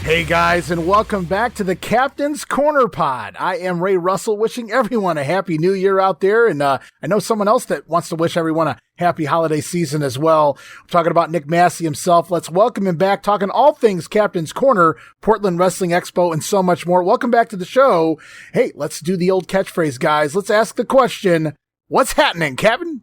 Hey guys, and welcome back to the Captain's Corner Pod. I am Ray Russell, wishing everyone a happy new year out there. And I know someone else that wants to wish everyone a happy holiday season as well. I'm talking about Nick Masci himself. Let's welcome him back, talking all things Captain's Corner, Portland Wrestling Expo, and so much more. Welcome back to the show. Hey, let's do the old catchphrase, guys. Let's ask the question, what's happening, Captain?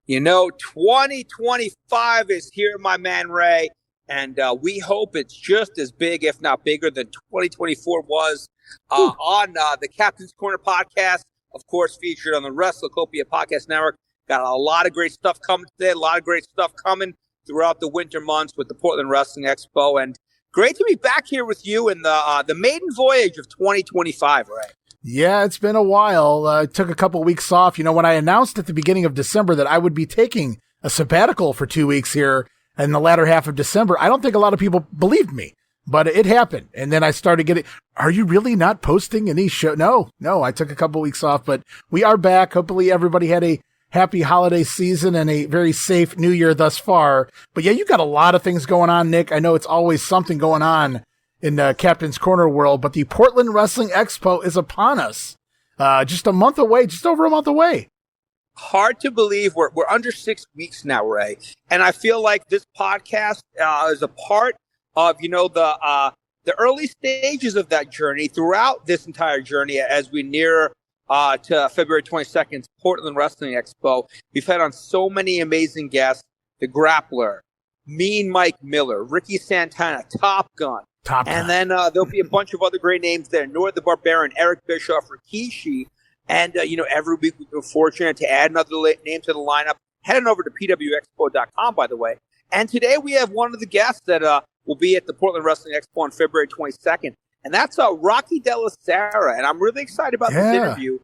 2025 is here, my man Ray. And we hope it's just as big, if not bigger, than 2024 was on the Captain's Corner podcast, of course, featured on the WrestleCopia Podcast Network. Got a lot of great stuff coming today, a lot of great stuff coming throughout the winter months with the Portland Wrestling Expo. And great to be back here with you in the maiden voyage of 2025, Ray. Yeah, it's been a while. I took a couple weeks off. When I announced at the beginning of December that I would be taking a sabbatical for 2 weeks here, in the latter half of December, I don't think a lot of people believed me, but it happened. And then I started getting, are you really not posting any show? No, I took a couple weeks off, but we are back. Hopefully everybody had a happy holiday season and a very safe new year thus far. But yeah, you got a lot of things going on, Nick. I know it's always something going on in the Captain's Corner world, but the Portland Wrestling Expo is upon us. Just a month away, just over a month away. Hard to believe we're under 6 weeks now, Ray. And I feel like this podcast is a part of, the early stages of that journey throughout this entire journey as we near to February 22nd, Portland Wrestling Expo. We've had on so many amazing guests, the Grappler, Mean Mike Miller, Ricky Santana, Top Gun. And then there'll be a bunch of other great names there. Nord the Barbarian, Eric Bischoff, Rikishi. And, every week we're fortunate to add another name to the lineup. Heading over to pwexpo.com, by the way. And today we have one of the guests that will be at the Portland Wrestling Expo on February 22nd. And that's Rocky Della Serra. And I'm really excited about this interview.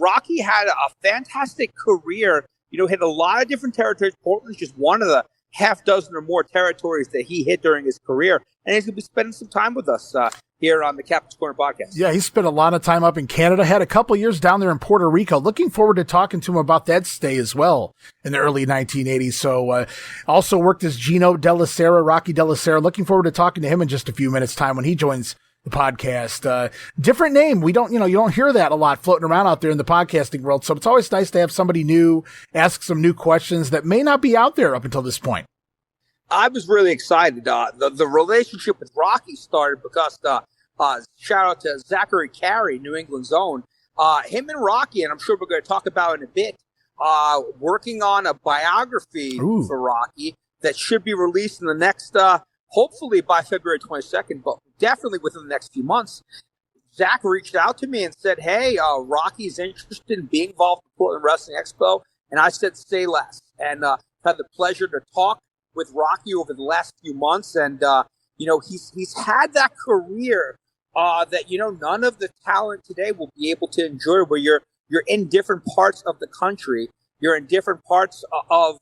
Rocky had a fantastic career. Hit a lot of different territories. Portland's just one of the half dozen or more territories that he hit during his career. And he's going to be spending some time with us here on the Captain's Corner podcast. Yeah, he spent a lot of time up in Canada, had a couple years down there in Puerto Rico. Looking forward to talking to him about that stay as well in the early 1980s. So also worked as Gino Della Serra, Rocky Della Serra. Looking forward to talking to him in just a few minutes' time when he joins the podcast. Different name. We don't, you don't hear that a lot floating around out there in the podcasting world. So it's always nice to have somebody new, ask some new questions that may not be out there up until this point. I was really excited. The relationship with Rocky started because, shout out to Zachary Carey, New England's own. Him and Rocky, and I'm sure we're going to talk about in a bit, working on a biography for Rocky that should be released in the next, hopefully by February 22nd, but definitely within the next few months. Zach reached out to me and said, hey, Rocky's interested in being involved in the Portland Wrestling Expo. And I said, say less. And had the pleasure to talk with Rocky over the last few months. And, he's had that career that, none of the talent today will be able to enjoy, where you're in different parts of the country. You're in different parts of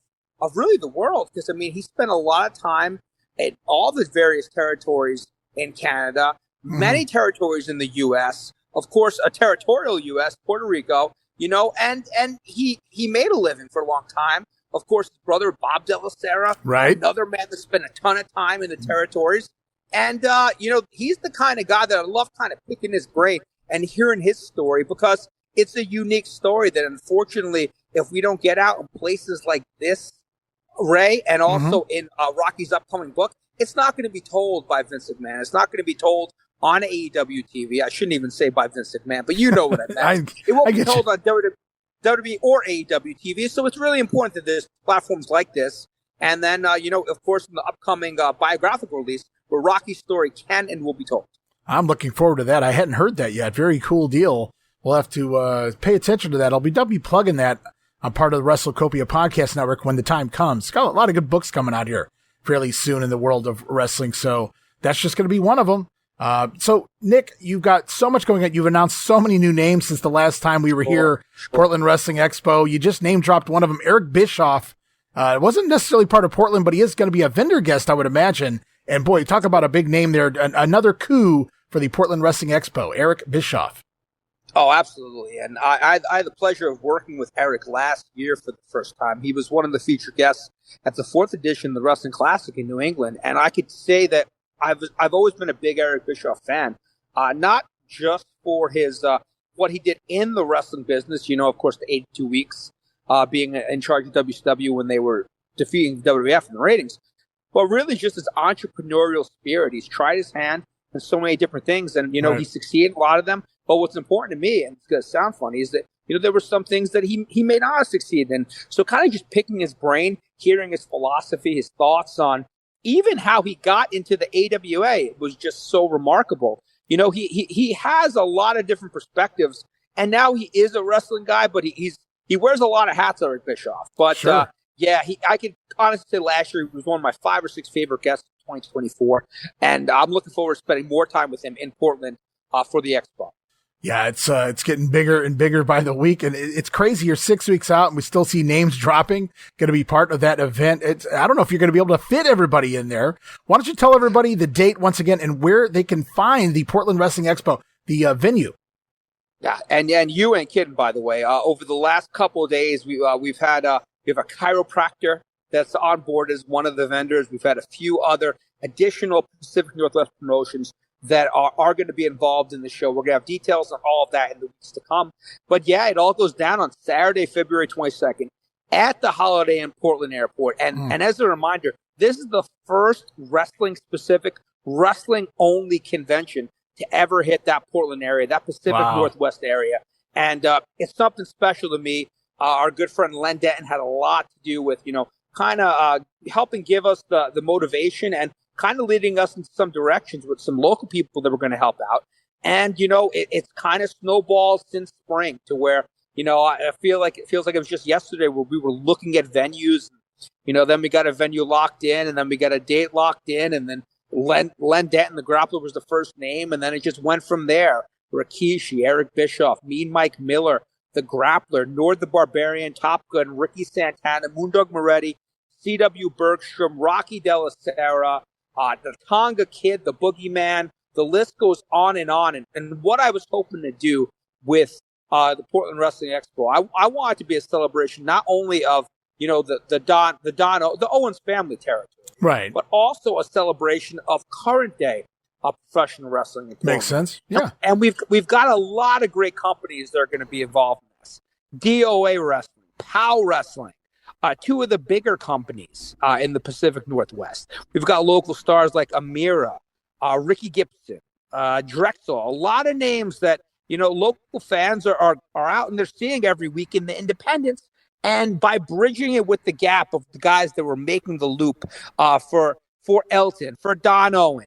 really the world. Because, he spent a lot of time in all the various territories in Canada, many territories in the U.S., of course, a territorial U.S., Puerto Rico, and he made a living for a long time. Of course, his brother, Bob Della Serra, right? Another man that spent a ton of time in the territories. And, he's the kind of guy that I love kind of picking his brain and hearing his story, because it's a unique story that, unfortunately, if we don't get out in places like this, Ray, and also in Rocky's upcoming book, it's not going to be told by Vince McMahon. It's not going to be told on AEW TV. I shouldn't even say by Vince McMahon, but you know what I meant. It won't be told on WWE or AEW TV. So it's really important that there's platforms like this. And then, of course, in the upcoming biographical release, where Rocky's story can and will be told. I'm looking forward to that. I hadn't heard that yet. Very cool deal. We'll have to pay attention to that. I'll be plugging that on part of the WrestleCopia Podcast Network when the time comes. Got a lot of good books coming out here fairly soon in the world of wrestling. So that's just going to be one of them. So Nick, you've got so much going on. You've announced so many new names since the last time we were here, Portland Wrestling Expo. You just name dropped one of them, Eric Bischoff. It wasn't necessarily part of Portland, but he is going to be a vendor guest, I would imagine. And boy, talk about a big name there. Another coup for the Portland Wrestling Expo, Eric Bischoff. Oh, absolutely. And I had the pleasure of working with Eric last year for the first time. He was one of the featured guests at the 4th edition of the Wrestling Classic in New England. And I could say that I've always been a big Eric Bischoff fan, not just for his what he did in the wrestling business. Of course, the 82 weeks, being in charge of WCW when they were defeating WWF in the ratings, but really just his entrepreneurial spirit. He's tried his hand in so many different things, and Right. he succeeded in a lot of them. But what's important to me, and it's going to sound funny, is that there were some things that he may not have succeeded in. So kind of just picking his brain, hearing his philosophy, his thoughts on even how he got into the AWA was just so remarkable. He has a lot of different perspectives, and now he is a wrestling guy, but he wears a lot of hats, Eric Bischoff. But Sure. I could honestly say last year he was one of my 5 or 6 favorite guests of 2024, and I'm looking forward to spending more time with him in Portland for the Expo. Yeah, it's getting bigger and bigger by the week, and it's crazy. You're 6 weeks out, and we still see names dropping. Going to be part of that event. I don't know if you're going to be able to fit everybody in there. Why don't you tell everybody the date once again and where they can find the Portland Wrestling Expo, the venue? Yeah, and you ain't kidding, by the way. Over the last couple of days, we have a chiropractor that's on board as one of the vendors. We've had a few other additional Pacific Northwest promotions that are going to be involved in the show. We're going to have details on all of that in the weeks to come. But yeah, it all goes down on Saturday, February 22nd at the Holiday Inn Portland Airport. And as a reminder, this is the first wrestling-specific, wrestling-only convention to ever hit that Portland area, that Pacific Northwest area. And it's something special to me. Our good friend Len Denton had a lot to do with, kind of helping give us the motivation and kind of leading us into some directions with some local people that were going to help out. And, it's kind of snowballed since spring to where, I feel like it feels like it was just yesterday where we were looking at venues. Then we got a venue locked in, and then we got a date locked in, and then Len Denton, the grappler, was the first name, and then it just went from there. Rikishi, Eric Bischoff, Mean Mike Miller, the Grappler, Nord the Barbarian, Top Gun, Ricky Santana, Moondog Moretti, C.W. Bergstrom, Rocky Della Serra, the Tonga Kid, the Boogeyman. The list goes on and on. And what I was hoping to do with the Portland Wrestling Expo, I want it to be a celebration not only of the Owens family territory, right, but also a celebration of current day professional wrestling in Portland. Makes sense. Yeah, and we've got a lot of great companies that are going to be involved in this. DOA Wrestling, POW Wrestling. Two of the bigger companies in the Pacific Northwest. We've got local stars like Amira, Ricky Gibson, Drexel, a lot of names that, local fans are out and they're seeing every week in the independents. And by bridging it with the gap of the guys that were making the loop for Elton, for Don Owen,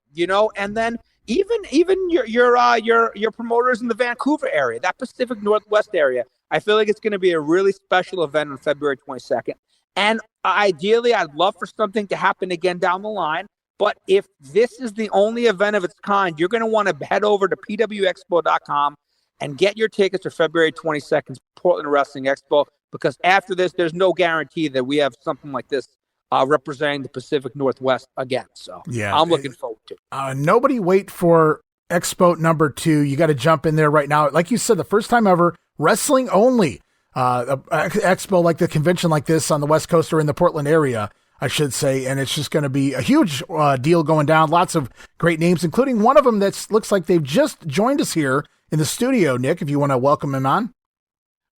and then even your promoters in the Vancouver area, that Pacific Northwest area, I feel like it's going to be a really special event on February 22nd. And ideally, I'd love for something to happen again down the line. But if this is the only event of its kind, you're going to want to head over to pwexpo.com and get your tickets for February 22nd's Portland Wrestling Expo, because after this, there's no guarantee that we have something like this representing the Pacific Northwest again. So yeah, I'm looking forward to it. Nobody wait for Expo number 2. You got to jump in there right now. Like you said, the first time ever, wrestling only. Expo like the convention like this on the West Coast or in the Portland area, I should say. And it's just going to be a huge deal going down. Lots of great names, including one of them that looks like they've just joined us here in the studio. Nick, if you want to welcome him on.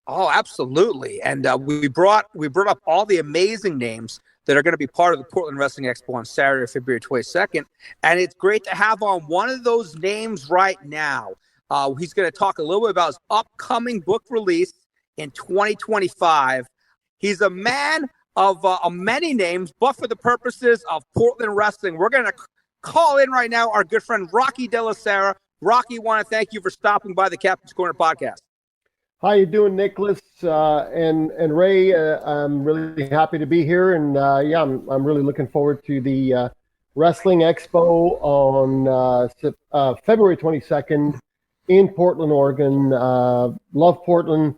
Oh, absolutely. And we brought up all the amazing names that are going to be part of the Portland Wrestling Expo on Saturday, February 22nd. And it's great to have on one of those names right now. He's going to talk a little bit about his upcoming book release in 2025. He's a man of many names, but for the purposes of Portland wrestling, we're going to call in right now our good friend Rocky Della Serra. Rocky, want to thank you for stopping by the Captain's Corner podcast. How you doing, Nicholas and Ray? I'm really happy to be here, and I'm really looking forward to the Wrestling Expo on February 22nd in Portland, Oregon. Love Portland.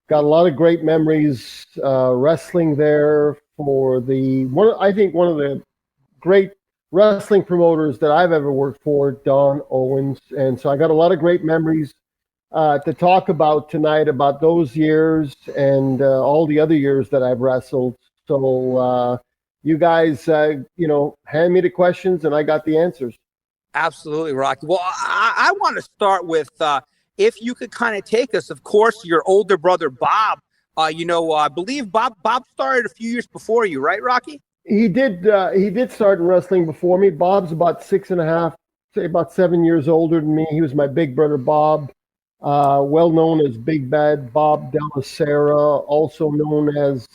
Got a lot of great memories wrestling there for I think one of the great wrestling promoters that I've ever worked for, Don Owens, and so I got a lot of great memories to talk about tonight, about those years and all the other years that I've wrestled. So you guys, hand me the questions and I got the answers. Absolutely, Rocky. Well, I want to start with if you could kind of take us, of course, your older brother, Bob. I believe Bob started a few years before you, right, Rocky? He did. He did start in wrestling before me. Bob's about 6.5, say about 7 years older than me. He was my big brother, Bob, well known as Big Bad Bob Della Serra, also known as.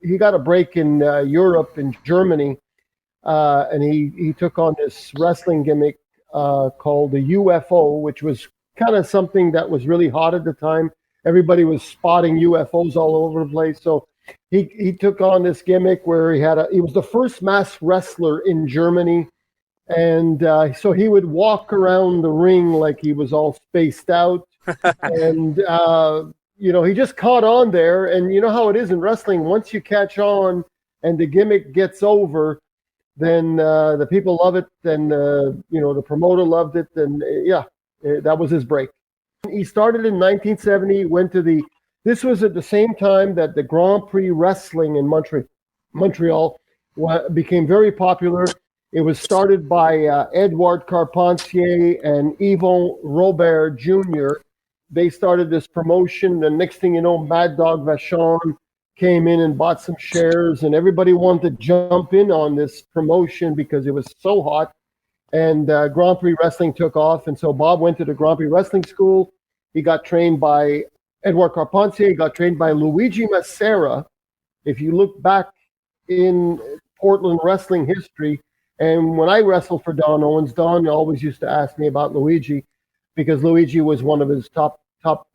He got a break in Europe, in Germany, and he took on this wrestling gimmick called the UFO, which was kind of something that was really hot at the time. Everybody was spotting UFOs all over the place, so. He took on this gimmick where he was the first masked wrestler in Germany, and so he would walk around the ring like he was all spaced out, and he just caught on there. And you know how it is in wrestling: once you catch on and the gimmick gets over, then the people love it, and the promoter loved it, and that was his break. He started in 1970, went to This was at the same time that the Grand Prix Wrestling in Montreal became very popular. It was started by Edouard Carpentier and Yvon Robert Jr. They started this promotion. The next thing you know, Mad Dog Vachon came in and bought some shares, and everybody wanted to jump in on this promotion because it was so hot. And Grand Prix Wrestling took off, and so Bob went to the Grand Prix Wrestling School. He got trained by Edouard Carpentier, got trained by Luigi Massera. If you look back in Portland wrestling history, and when I wrestled for Don Owens, Don always used to ask me about Luigi because Luigi was one of his top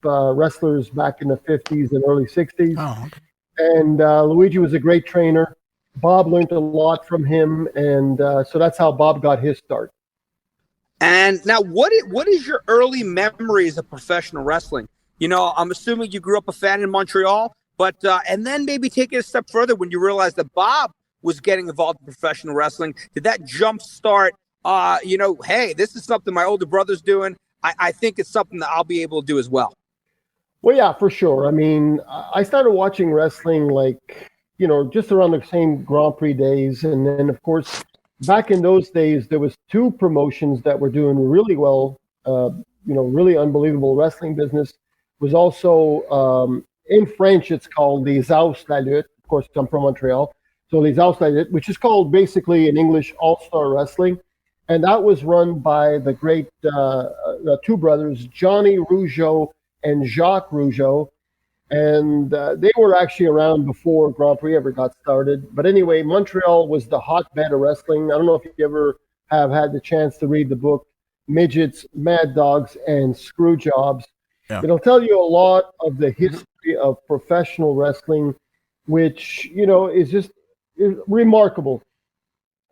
wrestlers back in the 50s and early 60s. Oh, okay. And Luigi was a great trainer. Bob learned a lot from him, and so that's how Bob got his start. And now, what is your early memories of professional wrestling? I'm assuming you grew up a fan in Montreal, but and then maybe take it a step further when you realized that Bob was getting involved in professional wrestling. Did that jump start, hey, this is something my older brother's doing. I think it's something that I'll be able to do as well. Well, yeah, for sure. I mean, I started watching wrestling just around the same Grand Prix days. And then, of course, back in those days, there was two promotions that were doing really well, really unbelievable wrestling business. Was also in French, it's called Les Aus La Lutte. Of course, I'm from Montreal, so Les Aus La Lutte, which is called basically in English All-Star Wrestling, and that was run by the great two brothers, Johnny Rougeau and Jacques Rougeau, and they were actually around before Grand Prix ever got started. But anyway, Montreal was the hotbed of wrestling. I don't know if you ever have had the chance to read the book Midgets, Mad Dogs, and Screwjobs. Yeah. It'll tell you a lot of the history of professional wrestling, which, is just remarkable.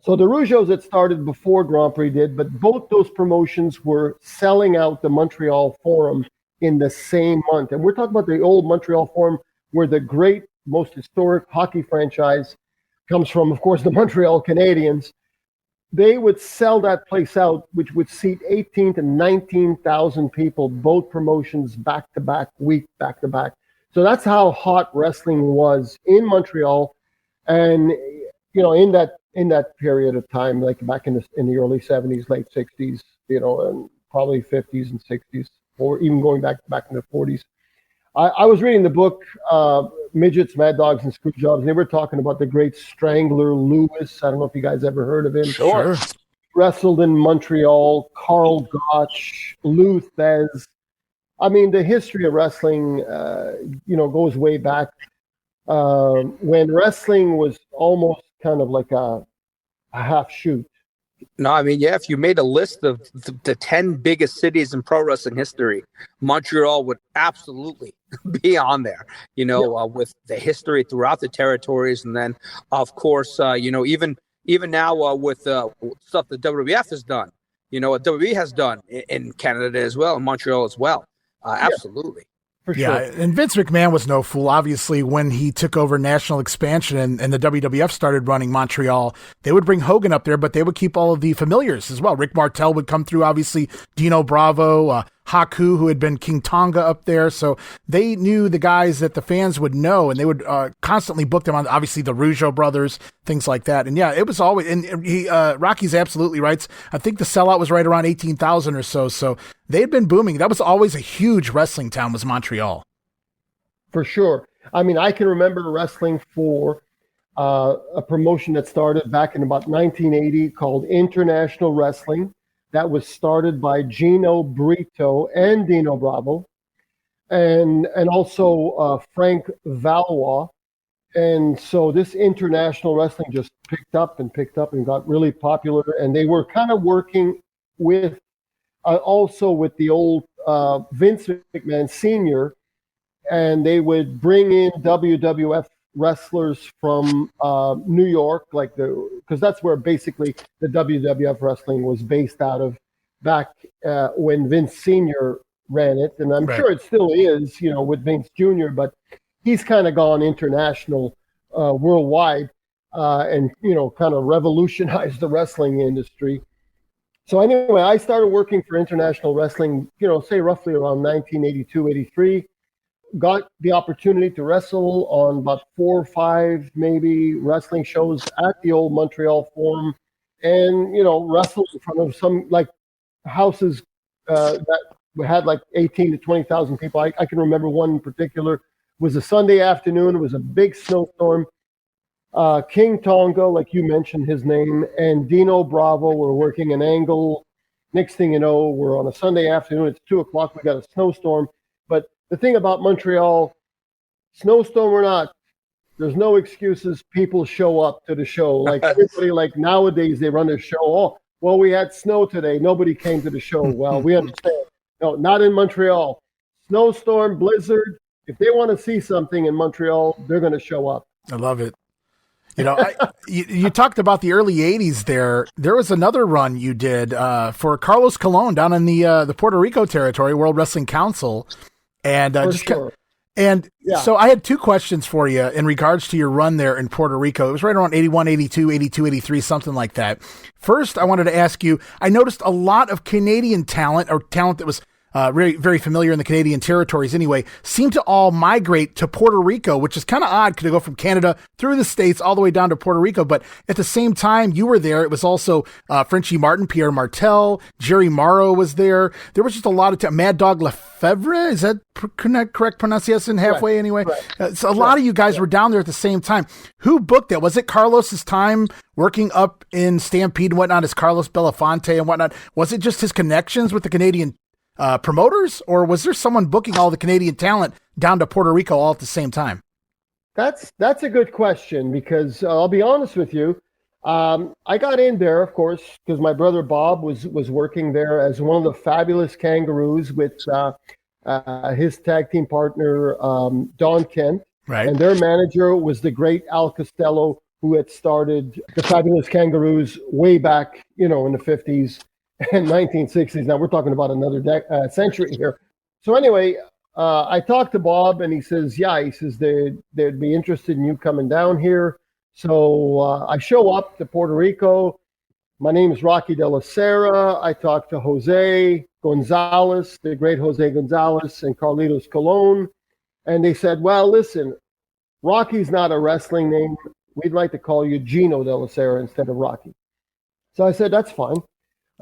So the Rougeaus had started before Grand Prix did, but both those promotions were selling out the Montreal Forum in the same month. And we're talking about the old Montreal Forum, where the great, most historic hockey franchise comes from, of course, the Montreal Canadiens. They would sell that place out, which would seat 18 to 19,000 people, both promotions back to back, week back to back. So that's how hot wrestling was in Montreal, and in that period of time, like back in the early 70s, late 60s, and probably 50s and 60s, or even going back in the 40s. I was reading the book Midgets, Mad Dogs, and Screwjobs. They were talking about the great Strangler Lewis. I don't know if you guys ever heard of him. Sure. Wrestled in Montreal. Carl Gotch, Lou Thez. I mean, the history of wrestling, goes way back when wrestling was almost kind of like a half shoot. No, I mean, yeah, if you made a list of the 10 biggest cities in pro wrestling history, Montreal would absolutely be on there, with the history throughout the territories. And then, of course, even now with stuff that WWF has done, what WWE has done in Canada as well, in Montreal as well. Absolutely. For sure. Yeah, and Vince McMahon was no fool. Obviously, when he took over national expansion and the WWF started running Montreal, they would bring Hogan up there, but they would keep all of the familiars as well. Rick Martel would come through, obviously, Dino Bravo, Haku, who had been King Tonga up there. So they knew the guys that the fans would know, and they would constantly book them on, obviously, the Rougeau brothers, things like that. And yeah, it was always, and Rocky's absolutely right. I think the sellout was right around 18,000 or so. So they had been booming. That was always a huge wrestling town, was Montreal. For sure. I mean, I can remember wrestling for a promotion that started back in about 1980 called International Wrestling. That was started by Gino Brito and Dino Bravo, and also Frank Valois. And so this international wrestling just picked up and got really popular. And they were kind of working with also with the old Vince McMahon Sr., and they would bring in WWF wrestlers from New York, because that's where basically the WWF wrestling was based out of back when Vince Sr. ran it, and I'm sure it still is, with Vince Jr., but he's kind of gone international, worldwide, and kind of revolutionized the wrestling industry. So anyway, I started working for International Wrestling, say roughly around 1982, 83. Got the opportunity to wrestle on about 4 or 5 maybe wrestling shows at the old Montreal Forum, and wrestle in front of some houses that had 18 to 20,000 people. I can remember one in particular. It was a Sunday afternoon. It was a big snowstorm. King Tonga, like you mentioned his name, and Dino Bravo were working an angle. Next thing you know, we're on a Sunday afternoon. It's 2:00. We got a snowstorm. But the thing about Montreal, snowstorm or not, there's no excuses. People show up to the show. Like everybody, nowadays, they run their show. Oh, well, we had snow today. Nobody came to the show. Well, we understand. No, not in Montreal. Snowstorm, blizzard. If they want to see something in Montreal, they're going to show up. I love it. You talked about the early 80s there. There was another run you did for Carlos Colon down in the Puerto Rico territory, World Wrestling Council. And so I had 2 questions for you in regards to your run there in Puerto Rico. It was right around 81, 82, 82, 83, something like that. First, I wanted to ask you, I noticed a lot of Canadian talent, or talent that was very, very familiar in the Canadian territories anyway, seem to all migrate to Puerto Rico, which is kind of odd because they go from Canada through the States all the way down to Puerto Rico. But at the same time you were there, it was also Frenchy Martin, Pierre Martel, Jerry Morrow was there. There was just a lot of Mad Dog Lefebvre. Is that correct pronunciation? Halfway anyway. So a lot of you guys were down there at the same time. Who booked that? Was it Carlos's time working up in Stampede and whatnot as Carlos Belafonte and whatnot? Was it just his connections with the Canadian promoters, or was there someone booking all the Canadian talent down to Puerto Rico all at the same time? That's a good question, because I'll be honest with you. I got in there, of course, because my brother Bob was working there as one of the Fabulous Kangaroos with his tag team partner, Don Kent. Right. And their manager was the great Al Costello, who had started the Fabulous Kangaroos way back, in the 50s. And 1960s. Now we're talking about another century here. So anyway, I talked to Bob, and he says, they'd be interested in you coming down here. So I show up to Puerto Rico. My name is Rocky Della Serra. I talked to Jose Gonzalez, the great Jose Gonzalez, and Carlitos Colon. And they said, well, listen, Rocky's not a wrestling name. We'd like to call you Gino Della Serra instead of Rocky. So I said, that's fine.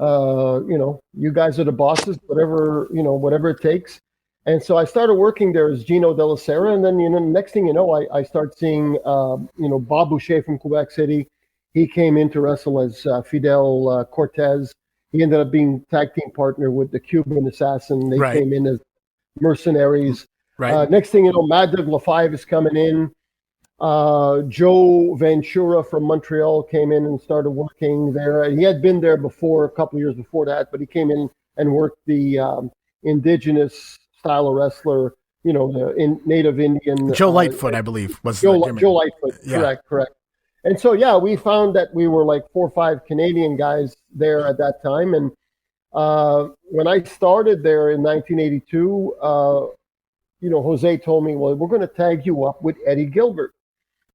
You guys are the bosses, whatever it takes. And so I started working there as Gino Della Serra. And then, next thing you know, I start seeing, Bob Boucher from Quebec City. He came in to wrestle as Fidel Cortez. He ended up being tag team partner with the Cuban Assassin. They came in as mercenaries. Right. Next thing you know, Mad Dog LaFive is coming in. Joe Ventura from Montreal came in and started working there. He had been there before, a couple of years before that, but he came in and worked the indigenous style of wrestler, the native Indian. Joe Lightfoot, I believe, was Joe Lightfoot. Yeah. Correct. And so, we found that we were like 4 or 5 Canadian guys there at that time. And when I started there in 1982, Jose told me, well, we're going to tag you up with Eddie Gilbert.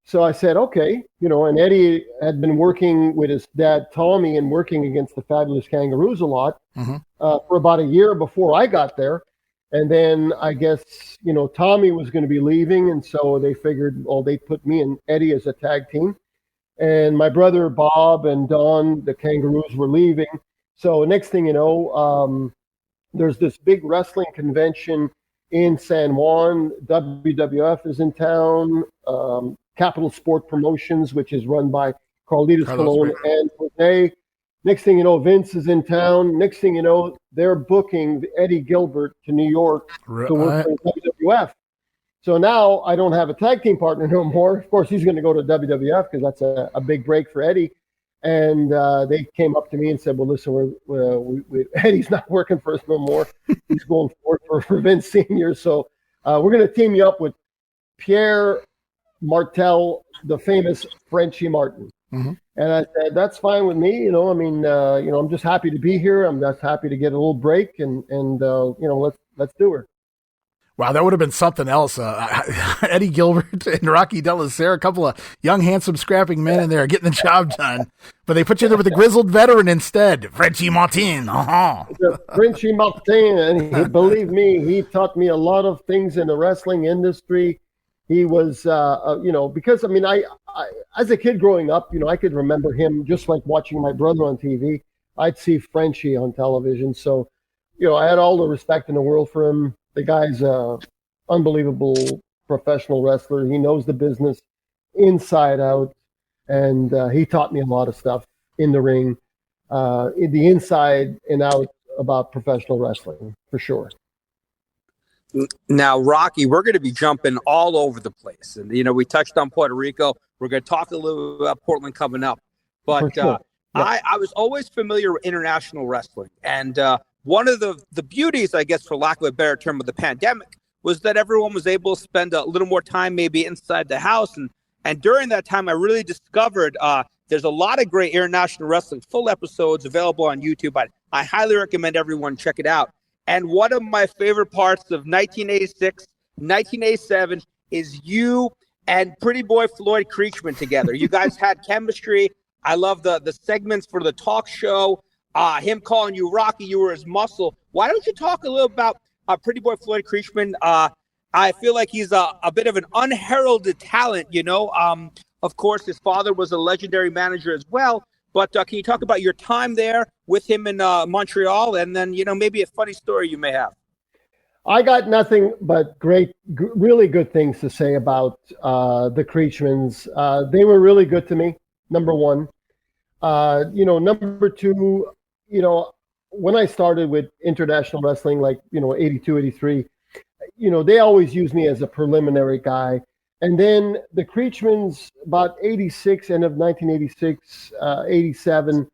So I said, okay, and Eddie had been working with his dad, Tommy, and working against the Fabulous Kangaroos a lot for about a year before I got there. And then I guess, Tommy was going to be leaving. And so they figured, well, they put me and Eddie as a tag team. And my brother, Bob, and Don, the Kangaroos, were leaving. So next thing you know, there's this big wrestling convention in San Juan. WWF is in town. Capital Sport Promotions, which is run by Carlitos Colon and Jose. Next thing you know, Vince is in town. Next thing you know, they're booking Eddie Gilbert to New York to work for WWF. So now I don't have a tag team partner no more. Of course, he's going to go to WWF because that's a big break for Eddie. And they came up to me and said, well, listen, Eddie's not working for us no more. He's going forward for Vince Sr. So we're going to team you up with Pierre Martel, the famous Frenchy Martin. And I said, that's fine with me. I'm just happy to be here. I'm just happy to get a little break and let's do her. Wow, that would have been something else. Eddie Gilbert and Rocky Della Serra, a couple of young, handsome, scrapping men in there getting the job done. But they put you there with a grizzled veteran instead, Frenchy Martin. Frenchy Martin, and believe me, he taught me a lot of things in the wrestling industry. He was, because I as a kid growing up, I could remember him just like watching my brother on TV. I'd see Frenchy on television. So, I had all the respect in the world for him. The guy's an unbelievable professional wrestler. He knows the business inside out, and he taught me a lot of stuff in the ring, in the inside and out about professional wrestling, for sure. Now, Rocky, we're going to be jumping all over the place. And, we touched on Puerto Rico. We're going to talk a little about Portland coming up. But sure. I was always familiar with international wrestling. And one of the beauties, I guess, for lack of a better term, of the pandemic was that everyone was able to spend a little more time maybe inside the house. And during that time, I really discovered there's a lot of great international wrestling, full episodes available on YouTube. I highly recommend everyone check it out. And one of my favorite parts of 1986, 1987 is you and Pretty Boy Floyd Creechman together. You guys had chemistry. I love the segments for the talk show. Him calling you Rocky, you were his muscle. Why don't you talk a little about Pretty Boy Floyd Creechman? I feel like he's a bit of an unheralded talent, Of course, his father was a legendary manager as well. But can you talk about your time there with him in Montreal, and then, maybe a funny story you may have? I got nothing but really good things to say about the Creechmans. They were really good to me, number one. Number two, when I started with international wrestling, like, 82, 83, they always used me as a preliminary guy. And then the Creechmans, about 86, end of 1986, 87,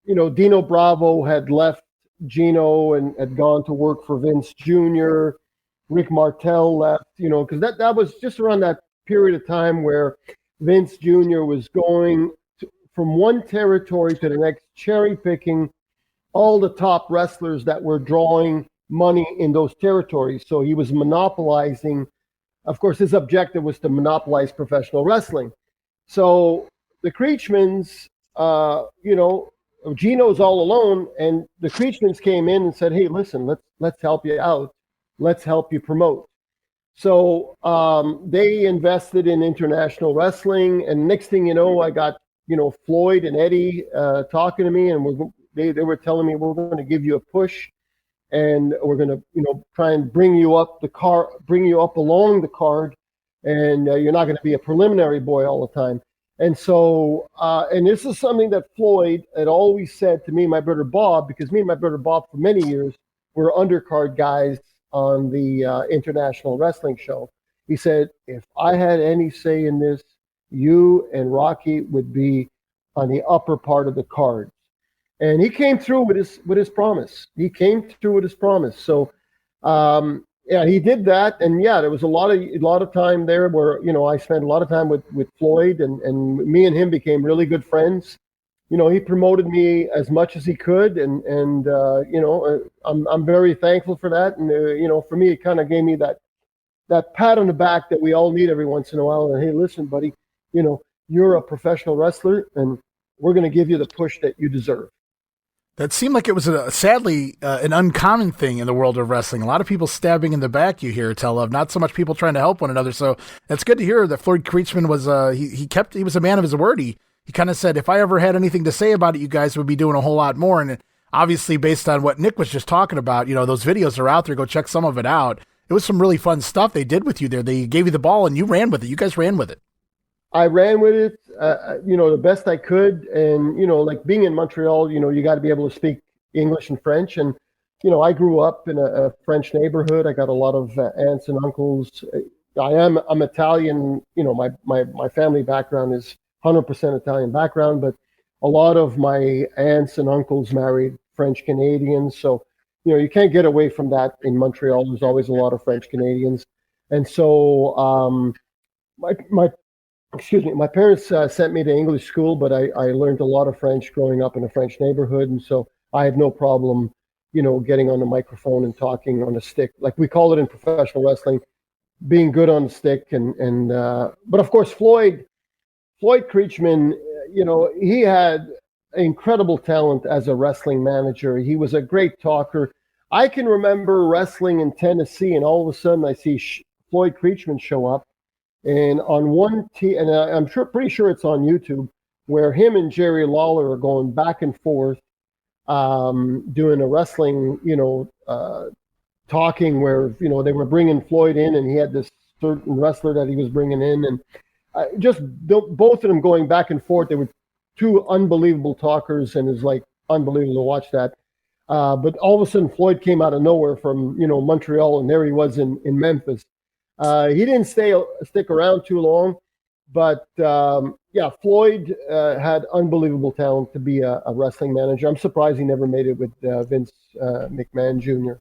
Dino Bravo had left Gino and had gone to work for Vince Jr. Rick Martel left, because that was just around that period of time where Vince Jr. was going from one territory to the next, cherry picking all the top wrestlers that were drawing money in those territories. So he was monopolizing. Of course, his objective was to monopolize professional wrestling. So the Creechmans, Gino's all alone, and the Creechmans came in and said, "Hey, listen, let's help you out. Let's help you promote." So they invested in international wrestling, and next thing you know, I got Floyd and Eddie talking to me, and they were telling me, we're going to give you a push. And we're going to, try and bring you up along the card, and you're not going to be a preliminary boy all the time. And so, and this is something that Floyd had always said to me and my brother Bob, because me and my brother Bob for many years were undercard guys on the international wrestling show. He said, if I had any say in this, you and Rocky would be on the upper part of the card. And he came through with his promise. So, he did that. And there was a lot of time there where, I spent a lot of time with Floyd, and me and him became really good friends. He promoted me as much as he could. And I'm very thankful for that. And, for me, it kind of gave me that pat on the back that we all need every once in a while. And, hey, listen, buddy, you're a professional wrestler, and we're going to give you the push that you deserve. That seemed like it was sadly an uncommon thing in the world of wrestling. A lot of people stabbing in the back, you hear tell of, not so much people trying to help one another. So that's good to hear that Floyd Creechman was, he was a man of his word. He kind of said, if I ever had anything to say about it, you guys would be doing a whole lot more. And obviously based on what Nick was just talking about, those videos are out there, go check some of it out. It was some really fun stuff they did with you there. They gave you the ball and you ran with it. You guys ran with it. I ran with it, the best I could. And, like being in Montreal, you got to be able to speak English and French. And, I grew up in a French neighborhood. I got a lot of aunts and uncles. I'm Italian. My family background is 100% Italian background, but a lot of my aunts and uncles married French Canadians. So, you can't get away from that in Montreal. There's always a lot of French Canadians. And so my parents sent me to English school, but I learned a lot of French growing up in a French neighborhood. And so I had no problem, getting on the microphone and talking on a stick, like we call it in professional wrestling, being good on the stick. But of course, Floyd Creechman, he had incredible talent as a wrestling manager. He was a great talker. I can remember wrestling in Tennessee, and all of a sudden I see Floyd Creechman show up. And on one and I'm pretty sure it's on YouTube, where him and Jerry Lawler are going back and forth, doing a wrestling, talking where, they were bringing Floyd in and he had this certain wrestler that he was bringing in. And both of them going back and forth. They were two unbelievable talkers, and it's like unbelievable to watch that. But all of a sudden Floyd came out of nowhere from, Montreal, and there he was in Memphis. He didn't stick around too long, but Floyd had unbelievable talent to be a wrestling manager. I'm surprised he never made it with Vince McMahon Jr.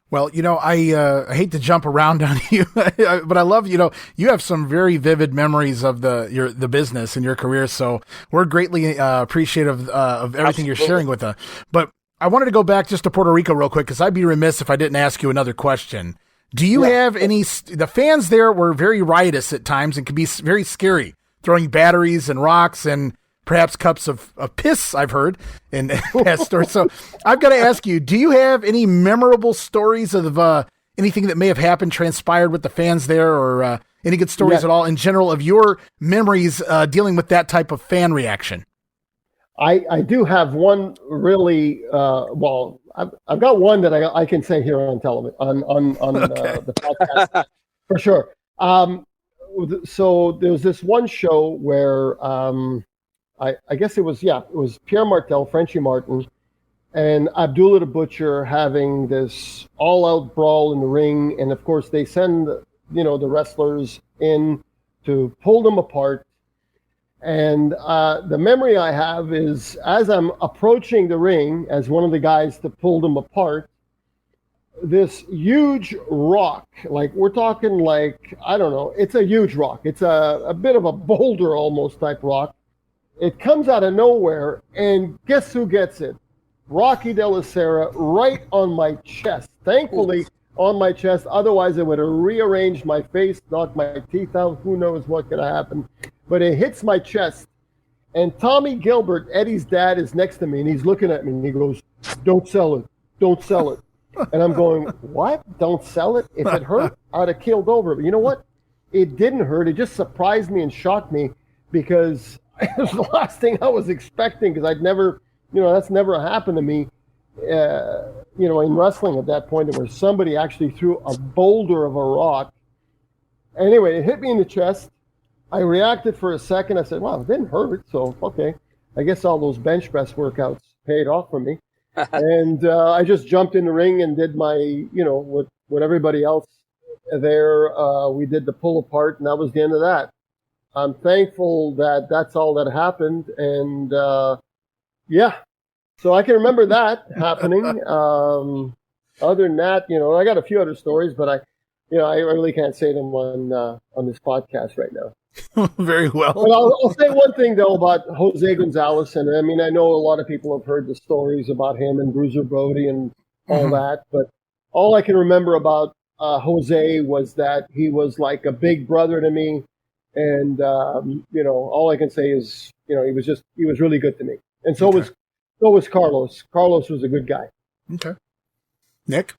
Well, I hate to jump around on you, but I love, you have some very vivid memories of the business and your career. So we're greatly appreciative of everything you're sharing with us. But I wanted to go back just to Puerto Rico real quick, because I'd be remiss if I didn't ask you another question. Do you have any, the fans there were very riotous at times and could be very scary, throwing batteries and rocks and perhaps cups of piss, I've heard in past stories. So I've got to ask you, do you have any memorable stories of anything that may have happened, transpired with the fans there, or any good stories at all in general of your memories dealing with that type of fan reaction? I do have one really, I've got one that I can say here on television, on okay. The podcast for sure. So there was this one show where I guess it was Pierre Martel, Frenchy Martin, and Abdullah the Butcher having this all-out brawl in the ring, and of course they send the wrestlers in to pull them apart. And the memory I have is, as I'm approaching the ring as one of the guys to pull them apart, this huge rock, like we're talking like, I don't know, it's a huge rock. It's a bit of a boulder almost type rock. It comes out of nowhere, and guess who gets it? Rocky Della Serra, right on my chest. Thankfully, on my chest. Otherwise, it would have rearranged my face, knocked my teeth out. Who knows what could have happened. But it hits my chest. And Tommy Gilbert, Eddie's dad, is next to me, and he's looking at me, and he goes, "Don't sell it. Don't sell it." And I'm going, "What? Don't sell it? If it hurt, I'd have keeled over." But you know what? It didn't hurt. It just surprised me and shocked me, because it was the last thing I was expecting, because I'd never, that's never happened to me, in wrestling at that point, where somebody actually threw a boulder of a rock. Anyway, it hit me in the chest. I reacted for a second. I said, "Wow, it didn't hurt. So, okay. I guess all those bench press workouts paid off for me." And I just jumped in the ring and did my, what everybody else there. We did the pull apart, and that was the end of that. I'm thankful that that's all that happened. And, so I can remember that happening. Other than that, I got a few other stories, but I really can't say them on this podcast right now. Very well. But I'll say one thing, though, about Jose Gonzalez. And I mean, I know a lot of people have heard the stories about him and Bruiser Brody and all that. But all I can remember about Jose was that he was like a big brother to me. And, all I can say is, he was really good to me. And so was Carlos. Carlos was a good guy. Okay. Nick?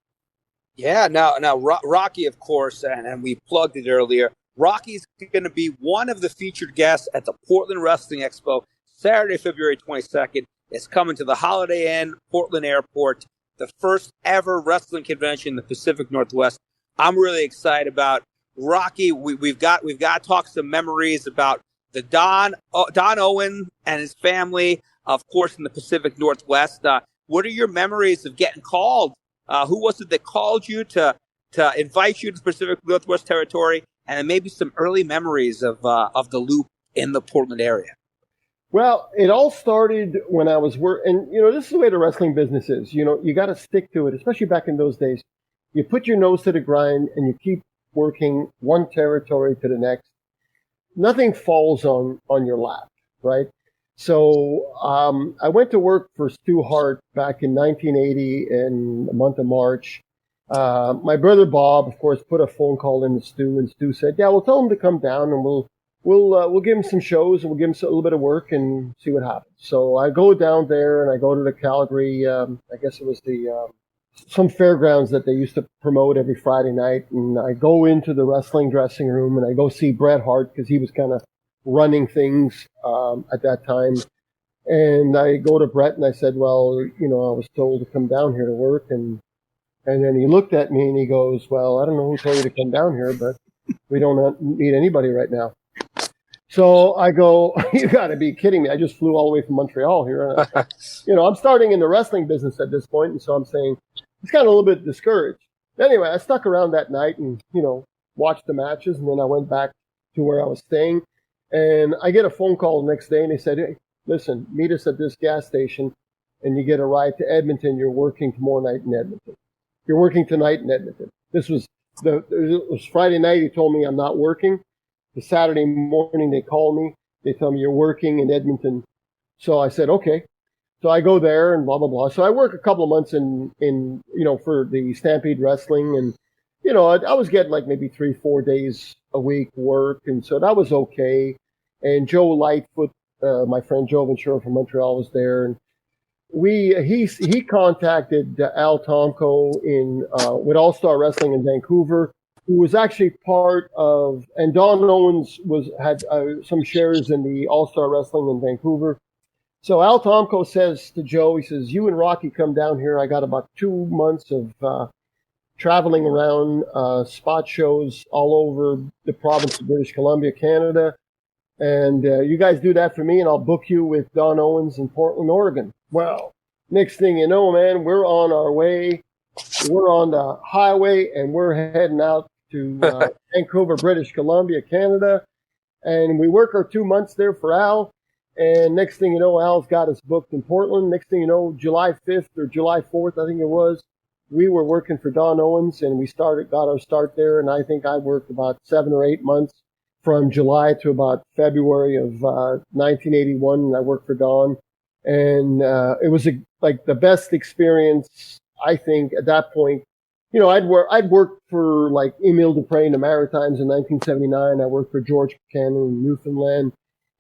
Yeah, now Rocky, of course, and we plugged it earlier. Rocky's going to be one of the featured guests at the Portland Wrestling Expo Saturday, February 22nd. It's coming to the Holiday Inn, Portland Airport, the first ever wrestling convention in the Pacific Northwest. I'm really excited about Rocky. We've got to talk some memories about the Don Owen and his family, of course, in the Pacific Northwest. What are your memories of getting called? Who was it that called you to invite you to the Pacific Northwest territory, and then maybe some early memories of the Loop in the Portland area? Well, it all started when I was and this is the way the wrestling business is. You got to stick to it, especially back in those days. You put your nose to the grind and you keep working one territory to the next. Nothing falls on your lap, right? So I went to work for Stu Hart back in 1980 in the month of March. My brother Bob, of course, put a phone call in to Stu, and Stu said, "Yeah, we'll tell him to come down, and we'll give him some shows, and we'll give him a little bit of work and see what happens." So I go down there, and I go to the Calgary. I guess it was some fairgrounds that they used to promote every Friday night, and I go into the wrestling dressing room, and I go see Bret Hart because he was kind of running things at that time. And I go to Bret and I said, "Well, I was told to come down here to work." And then he looked at me and he goes, "Well, I don't know who told you to come down here, but we don't need anybody right now." So I go, "You got to be kidding me. I just flew all the way from Montreal here." And I'm starting in the wrestling business at this point. And so I'm saying, it's kind of a little bit discouraged. Anyway, I stuck around that night and, watched the matches. And then I went back to where I was staying. And I get a phone call the next day, and they said, "Hey, listen, meet us at this gas station, and you get a ride to Edmonton. You're working tomorrow night in Edmonton. You're working tonight in Edmonton." It was Friday night. He told me I'm not working. The Saturday morning, they call me. They tell me you're working in Edmonton. So I said, okay. So I go there and blah, blah, blah. So I work a couple of months in for the Stampede Wrestling. And, I was getting like maybe 3-4 days a week work. And so that was okay. And Joe Lightfoot, my friend Joe Ventura from Montreal, was there. And he contacted Al Tomko with All Star Wrestling in Vancouver, who was actually part of, and Don Owens had some shares in the All Star Wrestling in Vancouver. So Al Tomko says to Joe, he says, "You and Rocky come down here. I got about 2 months of traveling around spot shows all over the province of British Columbia, Canada. And you guys do that for me, and I'll book you with Don Owens in Portland, Oregon." Well, next thing you know, man, we're on our way. We're on the highway, and we're heading out to Vancouver, British Columbia, Canada. And we work our 2 months there for Al. And next thing you know, Al's got us booked in Portland. Next thing you know, July 5th or July 4th, I think it was, we were working for Don Owens, and we got our start there. And I think I worked about 7 or 8 months from July to about February of 1981. And I worked for Don. And it was like the best experience, I think, at that point. I'd worked for like Emile Dupre in the Maritimes in 1979. I worked for George Buchanan in Newfoundland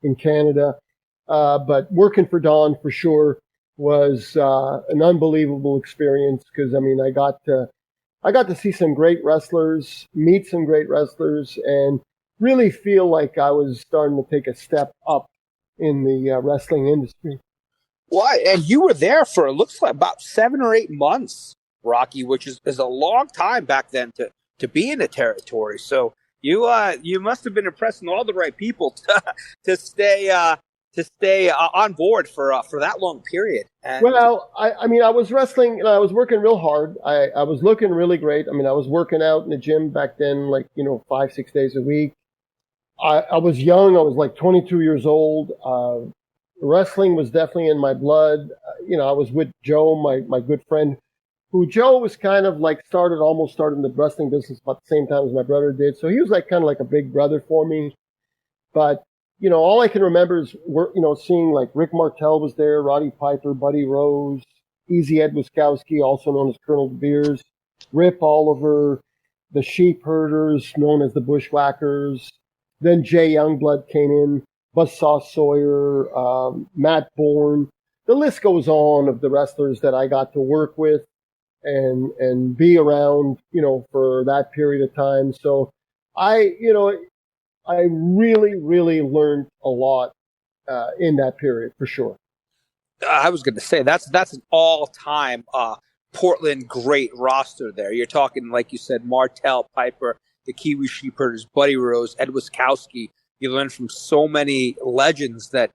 in Canada. But working for Don for sure was an unbelievable experience because, I got to see some great wrestlers, meet some great wrestlers, and really feel like I was starting to take a step up in the wrestling industry. Well, and you were there for, it looks like, about 7 or 8 months, Rocky, which is a long time back then to be in the territory. So you must have been impressing all the right people to stay on board for that long period. And well, I was wrestling and I was working real hard. I was looking really great. I was working out in the gym back then, 5-6 days a week. I was young. I was like 22 years old. Wrestling was definitely in my blood. I was with Joe, my good friend, who Joe was kind of like almost started in the wrestling business about the same time as my brother did. So he was like kind of like a big brother for me. But, all I can remember is, seeing like Rick Martel was there, Roddy Piper, Buddy Rose, Easy Ed Wiskowski, also known as Colonel De Beers, Rip Oliver, the Sheep Herders, known as the Bushwhackers, Then Jay Youngblood came in, Buzzsaw Sawyer, Matt Bourne. The list goes on of the wrestlers that I got to work with and be around, for that period of time. So I really, really learned a lot in that period, for sure. I was going to say that's an all-time Portland great roster there. You're talking, like you said, Martel, Piper, the Kiwi Sheepherders, Buddy Rose, Ed Wiskowski. You learn from so many legends that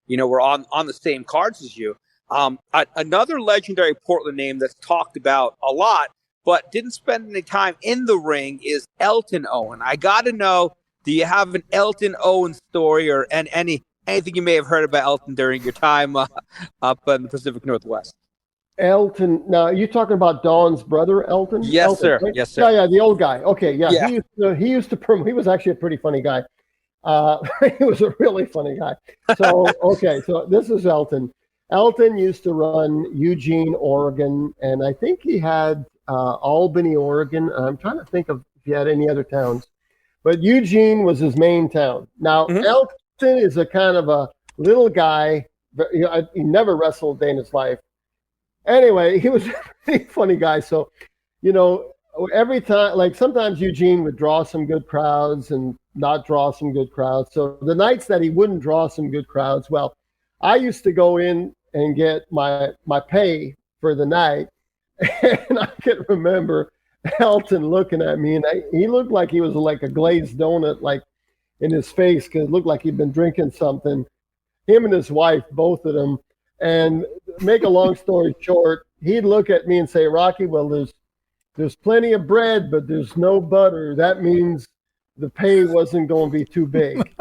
were on the same cards as you. Another legendary Portland name that's talked about a lot, but didn't spend any time in the ring is Elton Owen. I got to know, do you have an Elton Owen story or anything you may have heard about Elton during your time up in the Pacific Northwest? Elton, now are you talking about Dawn's brother, Elton? Yes, Elton, sir. Right? Yes, sir. Yeah, the old guy. Okay, yeah. Yeah. He was actually a pretty funny guy. He was a really funny guy. So, okay, so this is Elton. Elton used to run Eugene, Oregon, and I think he had Albany, Oregon. I'm trying to think of if he had any other towns. But Eugene was his main town. Now, Elton is a kind of a little guy. He never wrestled a day in his life. Anyway, he was a pretty funny guy. So, every time, like sometimes Eugene would draw some good crowds and not draw some good crowds. So the nights that he wouldn't draw some good crowds, well, I used to go in and get my pay for the night. And I can remember Elton looking at me, and he looked like he was like a glazed donut, like in his face, because it looked like he'd been drinking something. Him and his wife, both of them. And make a long story short, he'd look at me and say, "Rocky, well, there's plenty of bread, but there's no butter. That means the pay wasn't going to be too big."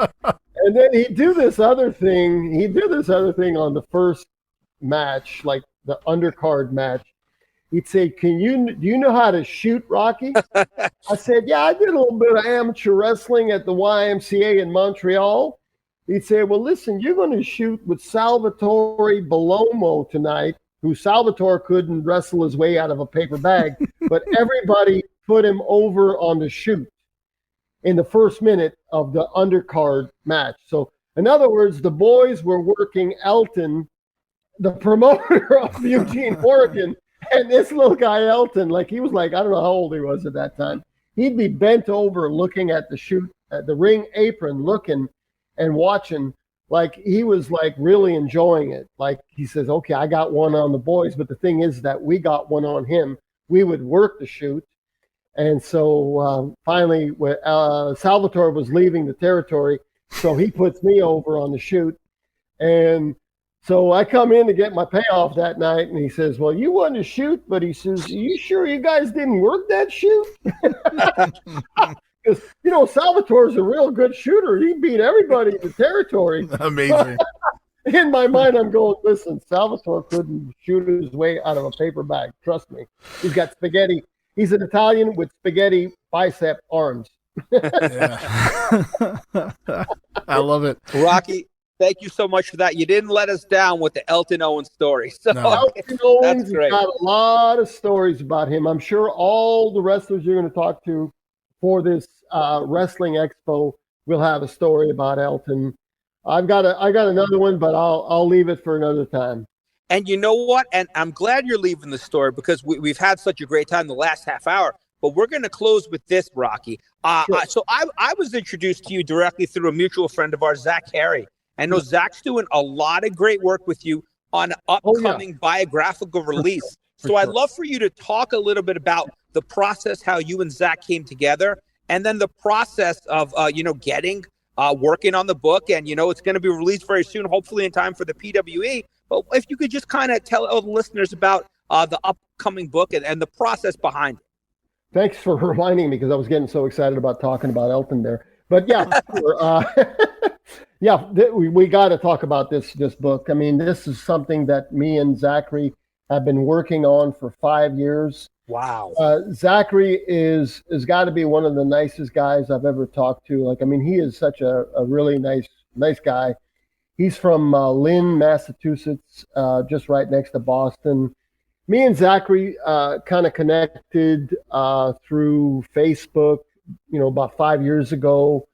And then he'd do this other thing. He'd do this other thing on the first match, like the undercard match. He'd say, do you know how to shoot, Rocky? I said, yeah, I did a little bit of amateur wrestling at the YMCA in Montreal. He'd say, well, listen, you're going to shoot with Salvatore Bellomo tonight, who Salvatore couldn't wrestle his way out of a paper bag, but everybody put him over on the shoot in the first minute of the undercard match. So, in other words, the boys were working Elton, the promoter of Eugene, Oregon, and this little guy, Elton, like he was like, I don't know how old he was at that time. He'd be bent over looking at the shoot, at the ring apron, looking and watching, like he was like really enjoying it. Like he says, okay, I got one on the boys, but the thing is that we got one on him. We would work the shoot. And so finally, Salvatore was leaving the territory, so he puts me over on the shoot. And so I come in to get my payoff that night, and he says, well, you won the shoot, but he says, are you sure you guys didn't work that shoot? Because, Salvatore's a real good shooter. He beat everybody in the territory. Amazing. In my mind, I'm going, listen, Salvatore couldn't shoot his way out of a paper bag. Trust me. He's got spaghetti. He's an Italian with spaghetti bicep arms. I love it. Rocky, thank you so much for that. You didn't let us down with the Elton Owen story. So No. Elton Owens That's great. got a lot of stories about him. I'm sure all the wrestlers you're going to talk to for this wrestling expo will have a story about Elton. I got another one, but I'll leave it for another time. And you know what? And I'm glad you're leaving the story because we've had such a great time the last half hour. But we're going to close with this, Rocky. Sure. So I was introduced to you directly through a mutual friend of ours, Zach Harry. I know Zach's doing a lot of great work with you on an upcoming biographical release. So I'd love for you to talk a little bit about the process, how you and Zach came together, and then the process of, getting working on the book. And, it's going to be released very soon, hopefully in time for the PWE. But if you could just kind of tell all the listeners about the upcoming book and the process behind it. Thanks for reminding me because I was getting so excited about talking about Elton there. But yeah, we got to talk about this book. I mean, this is something that me and Zachary have been working on for 5 years. Wow. Zachary has got to be one of the nicest guys I've ever talked to. Like, I mean, he is such a really nice guy. He's from Lynn, Massachusetts, just right next to Boston. Me and Zachary kind of connected through Facebook, about 5 years ago.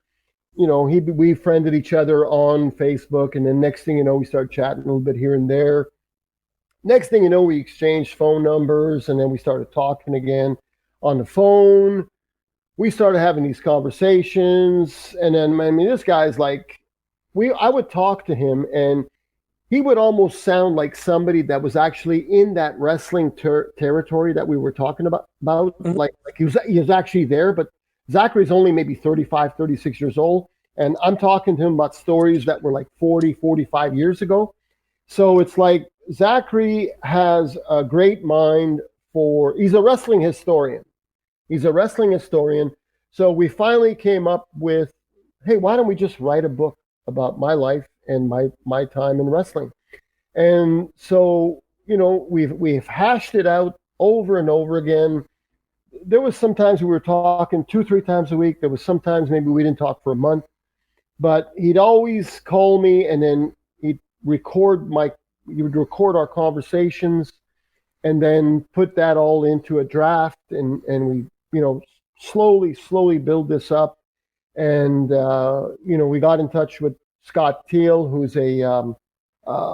we friended each other on Facebook, and then next thing you know, we started chatting a little bit here and there. Next thing you know, we exchanged phone numbers, and then we started talking again on the phone. We started having these conversations, and then, I mean, this guy's like, I would talk to him, and he would almost sound like somebody that was actually in that wrestling territory that we were talking about. Mm-hmm. Like he was actually there, but Zachary's only maybe 35, 36 years old. And I'm talking to him about stories that were like 40, 45 years ago. So it's like Zachary has a great mind he's a wrestling historian. So we finally came up with, hey, why don't we just write a book about my life and my time in wrestling? And so, we've hashed it out over and over again. There was sometimes we were talking 2-3 times a week. There was sometimes maybe we didn't talk for a month, but he'd always call me, and then he would record our conversations and then put that all into a draft, and we, slowly build this up. And, we got in touch with Scott Teal, who's a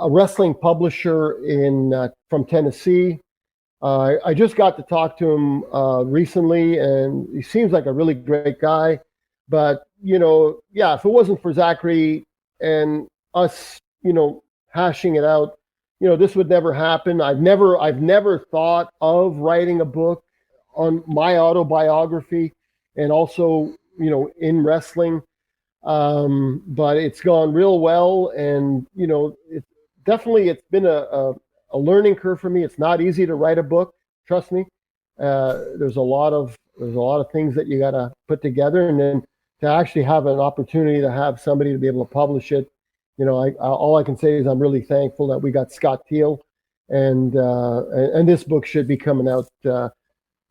wrestling publisher from Tennessee. I just got to talk to him recently, and he seems like a really great guy. But, if it wasn't for Zachary and us, hashing it out, this would never happen. I've never thought of writing a book on my autobiography and also, in wrestling. But it's gone real well, and it's been a learning curve for me. It's not easy to write a book, trust me. There's a lot of things that you got to put together, and then to actually have an opportunity to have somebody to be able to publish it. All I can say is I'm really thankful that we got Scott Teal, and this book should be coming out in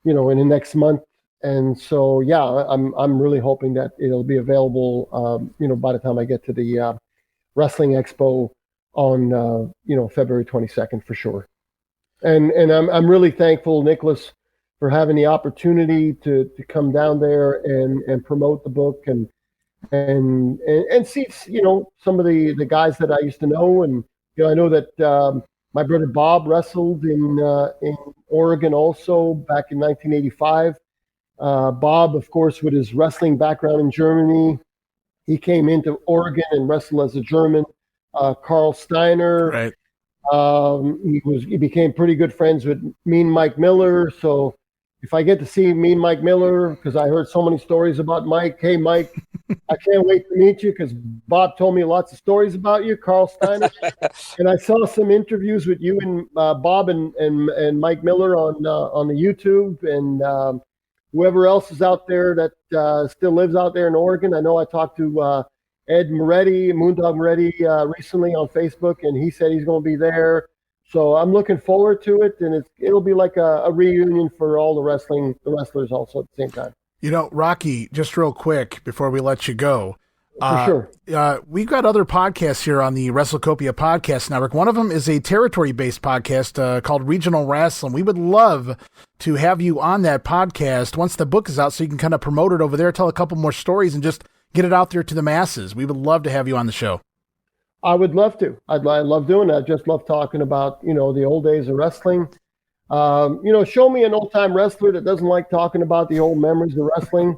the next month. And so, yeah, I'm really hoping that it'll be available, by the time I get to the Wrestling Expo on, February 22nd for sure. And I'm really thankful, Nicholas, for having the opportunity to come down there and promote the book and see, some of the guys that I used to know. And, I know that my brother Bob wrestled in Oregon also back in 1985. Bob, of course, with his wrestling background in Germany, he came into Oregon and wrestled as a German. Carl Steiner, right? He became pretty good friends with Mean Mike Miller. So if I get to see Mean Mike Miller, because I heard so many stories about Mike, hey Mike, I can't wait to meet you because Bob told me lots of stories about you, Carl Steiner. And I saw some interviews with you and Bob and Mike Miller on the YouTube, and whoever else is out there that still lives out there in Oregon. I know I talked to Ed Moretti, Moondog Moretti, recently on Facebook, and he said he's going to be there. So I'm looking forward to it, and it'll be like a reunion for all the wrestlers also at the same time. Rocky, just real quick before we let you go. For sure. We've got other podcasts here on the WrestleCopia Podcast Network. One of them is a territory-based podcast called Regional Wrestling. We would love to have you on that podcast once the book is out, so you can kind of promote it over there, tell a couple more stories, and just get it out there to the masses. We would love to have you on the show. I would love to. I love doing that. I just love talking about, the old days of wrestling. Show me an old-time wrestler that doesn't like talking about the old memories of wrestling.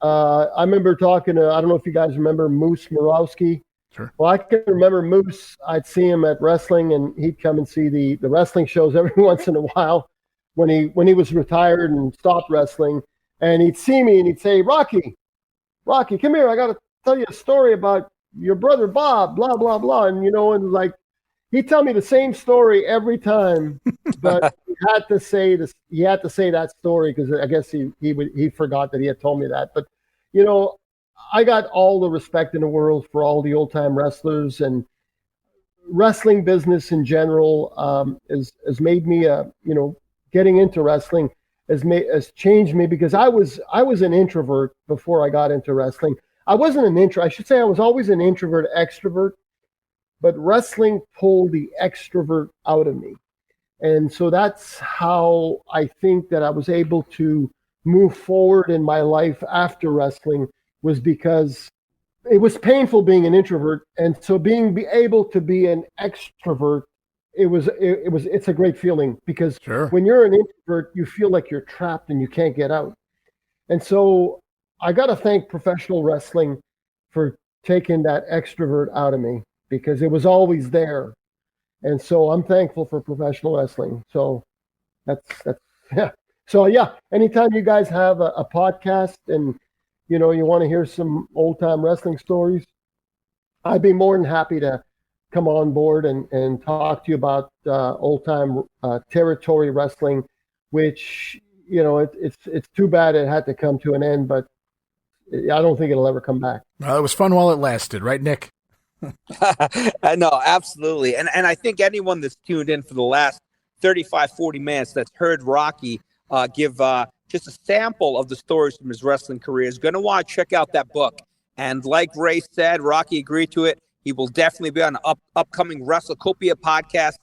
I remember talking to, I don't know if you guys remember Moose Morawski. Sure. Well, I can remember Moose. I'd see him at wrestling, and he'd come and see the wrestling shows every once in a while when he was retired and stopped wrestling. And he'd see me and he'd say, Rocky, come here. I got to tell you a story about your brother Bob, blah, blah, blah. And, and like, he'd tell me the same story every time, but he had to say this. He had to say that story because I guess he forgot that he had told me that. But I got all the respect in the world for all the old time wrestlers, and wrestling business in general has made me getting into wrestling has changed me, because I was an introvert before I got into wrestling. I wasn't an introvert. I should say I was always an introvert extrovert. But wrestling pulled the extrovert out of me. And so that's how I think that I was able to move forward in my life after wrestling, was because it was painful being an introvert, and so being able to be an extrovert, it's a great feeling, because Sure. when you're an introvert, you feel like you're trapped and you can't get out. And so I got to thank professional wrestling for taking that extrovert out of me, because it was always there. And so I'm thankful for professional wrestling. So that's yeah. So yeah, anytime you guys have a podcast and you want to hear some old time wrestling stories, I'd be more than happy to come on board and talk to you about old time territory wrestling, which it's too bad it had to come to an end, but I don't think it'll ever come back. Well, it was fun while it lasted, right, Nick? No, absolutely. And I think anyone that's tuned in for the last 35, 40 minutes that's heard Rocky give just a sample of the stories from his wrestling career is going to want to check out that book. And like Ray said, Rocky agreed to it. He will definitely be on an upcoming WrestleCopia podcast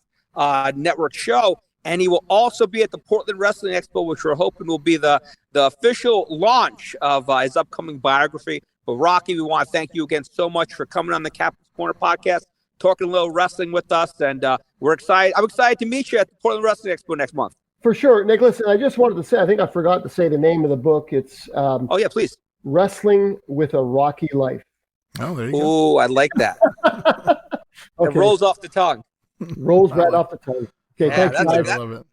network show. And he will also be at the Portland Wrestling Expo, which we're hoping will be the official launch of his upcoming biography. But Rocky, we want to thank you again so much for coming on the Captain's Corner podcast, talking a little wrestling with us. And we're excited. I'm excited to meet you at the Portland Wrestling Expo next month. For sure, Nicholas. And I just wanted to say, I think I forgot to say the name of the book. It's oh yeah, please. Wrestling with a Rocky Life. Oh, there you go. Ooh, I like that. Okay. It rolls off the tongue. Rolls right off the tongue. Okay, Yeah, thanks, guys. I love it.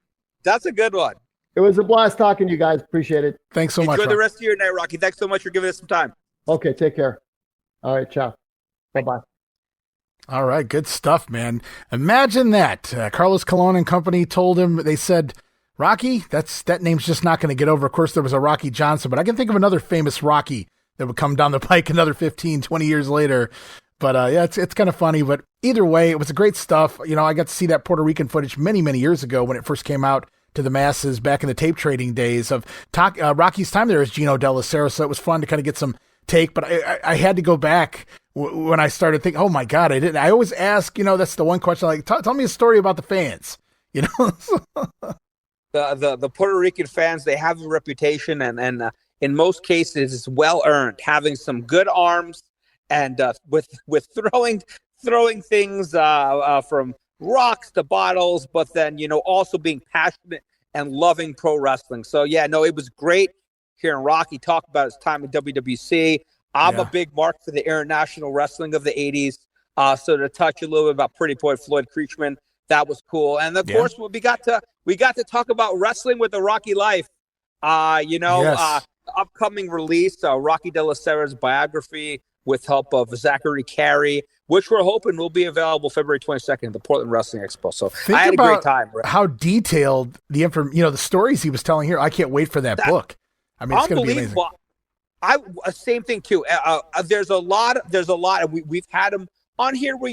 That's a good one. It was a blast talking to you guys. Appreciate it. Thanks so much. Enjoy the Rob. rest of your night, Rocky. Thanks so much for giving us some time. Okay, take care. All right, ciao. Bye-bye. All right, good stuff, man. Imagine that. Carlos Colon and company told him, they said, Rocky, that name's just not going to get over. Of course, there was a Rocky Johnson, but I can think of another famous Rocky that would come down the pike another 15, 20 years later. But yeah, it's kind of funny. But either way, it was a great stuff. I got to see that Puerto Rican footage many, many years ago when it first came out to the masses back in the tape trading days of Rocky's time there as Gino Della Serra. So it was fun to kind of get some take. But I had to go back when I started thinking, oh my God, I didn't. I always ask, that's the one question, like, tell me a story about the fans, The Puerto Rican fans, they have a reputation, and in most cases, it's well earned, having some good arms and with throwing things from rocks to bottles, but then also being passionate and loving pro wrestling. So yeah, no, it was great hearing Rocky talk about his time in WWC. I'm a big mark for the international wrestling of the 80s. So to touch a little bit about Pretty Boy Floyd Creechman, that was cool. And of course, we got to talk about wrestling with the Rocky life. Yes. Upcoming release, Rocky Della Serra's biography with help of Zachary Carey, which we're hoping will be available February 22nd at the Portland Wrestling Expo. So I had a great time. How detailed the stories he was telling here. I can't wait for that book. I mean, it's going to be amazing. Same thing too. There's a lot, and we've had them on here where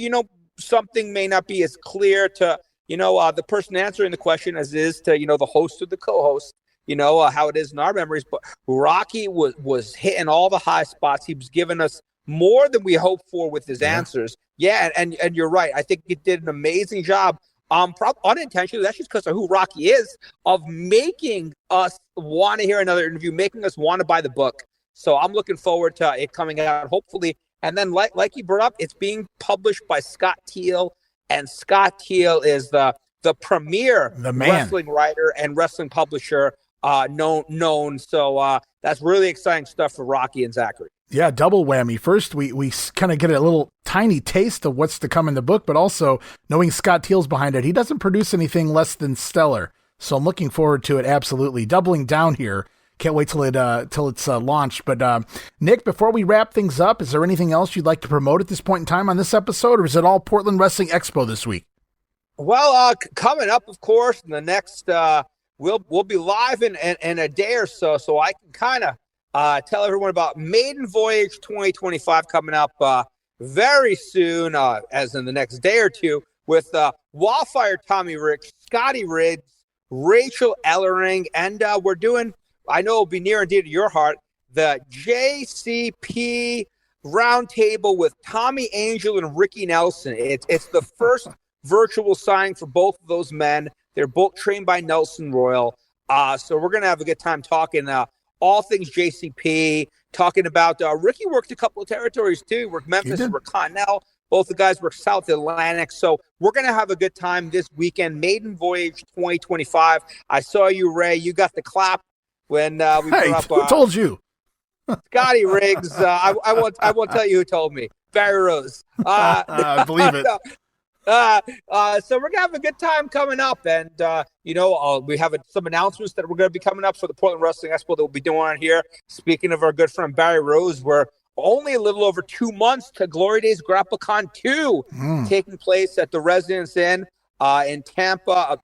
something may not be as clear to the person answering the question as it is to the host or the co-host. How it is in our memories. But Rocky was hitting all the high spots. He was giving us more than we hoped for with his answers. Yeah, and you're right. I think he did an amazing job. Unintentionally, that's just because of who Rocky is, of making us want to hear another interview, making us want to buy the book. So I'm looking forward to it coming out, hopefully. And then, like you brought up, it's being published by Scott Teal, and Scott Teal is the premier wrestling writer and wrestling publisher known. So that's really exciting stuff for Rocky and Zachary. Yeah, double whammy. First, we kind of get a little tiny taste of what's to come in the book, but also knowing Scott Teal's behind it, he doesn't produce anything less than stellar. So I'm looking forward to it. Absolutely doubling down here. Can't wait till it's launched. But Nick, before we wrap things up, is there anything else you'd like to promote at this point in time on this episode, or is it all Portland Wrestling Expo this week? Well, coming up, of course, in the next we'll be live in a day or so I can kind of tell everyone about Maiden Voyage 2025 coming up very soon, as in the next day or two, with Wildfire Tommy Rich, Scotty Riggs, Rachel Ellering, and we're doing, I know it'll be near and dear to your heart, the JCP Roundtable with Tommy Angel and Ricky Nelson. It's the first virtual signing for both of those men. They're both trained by Nelson Royal. So we're going to have a good time talking all things JCP, talking about Ricky worked a couple of territories too. He worked Memphis, he worked Continental. Both the guys work South Atlantic. So we're going to have a good time this weekend. Maiden Voyage 2025. I saw you, Ray. You got the clap when we put up. Who told you? Scotty Riggs. I won't tell you who told me. Barry Rose. I believe it. So we're gonna have a good time coming up, and we have some announcements that we're gonna be coming up for the Portland Wrestling Expo that we'll be doing on here. Speaking of our good friend Barry Rose, we're only a little over 2 months to Glory Days GrappleCon 2 taking place at the Residence Inn in Tampa.